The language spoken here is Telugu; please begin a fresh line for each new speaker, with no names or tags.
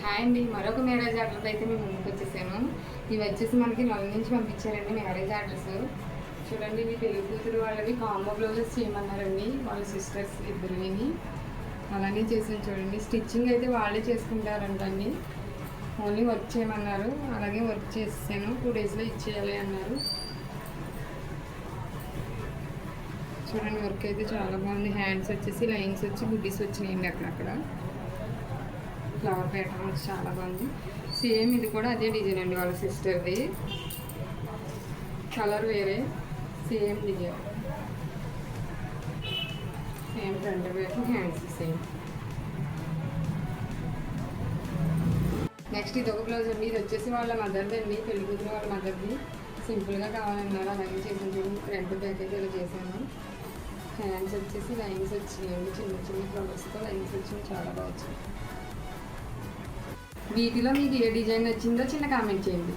హాయ్ అండి, మరొక మ్యారేజ్ ఆర్డర్తో అయితే మేము ముందుకు వచ్చేసాను. ఇవి వచ్చేసి మనకి నల్ల నుంచి పంపించారండి మ్యారేజ్ ఆర్డర్స్. చూడండి, ఇవి పెళ్లి కూతురు వాళ్ళవి కాంబో బ్లౌజెస్ చేయమన్నారండి వాళ్ళ సిస్టర్స్ ఇద్దరిని. అలానే చేసాను చూడండి. స్టిచ్చింగ్ అయితే వాళ్ళే చేసుకుంటారంటండి, ఓన్లీ వర్క్ చేయమన్నారు. అలాగే వర్క్ చేసాను, 2 డేస్లో ఇచ్చేయాలి అన్నారు. చూడండి, వర్క్ అయితే చాలా బాగుంది. హ్యాండ్స్ వచ్చేసి లైన్స్ వచ్చి బుడ్డీస్ వచ్చినాయండి అక్కడక్కడ. ఫ్లవర్ ప్యాటర్న్ వచ్చి చాలా బాగుంది. సేమ్ ఇది కూడా అదే డిజైన్ అండి వాళ్ళ సిస్టర్ది. కలర్ వేరే, same design, same front back, hands same. Next ఇది ఒక బ్లౌజ్ అండి. ఇది వచ్చేసి వాళ్ళ మదర్ది అండి, పెళ్లి కూతురు వాళ్ళ మదర్ది. సింపుల్గా కావాలన్నారు, అలాగే చేసాను చూడండి. ఫ్రంట్ బ్యాక్ అయితే ఇలా చేశాను. హ్యాండ్స్ వచ్చేసి లైన్స్ వచ్చినాయండి, చిన్న చిన్న ఫ్లవర్స్తో లైన్స్ వచ్చినాయి, చాలా బాగా వచ్చినాయి. వీటిలో మీకు ఏ డిజైన్ నచ్చిందో చిన్న కామెంట్ చేయండి.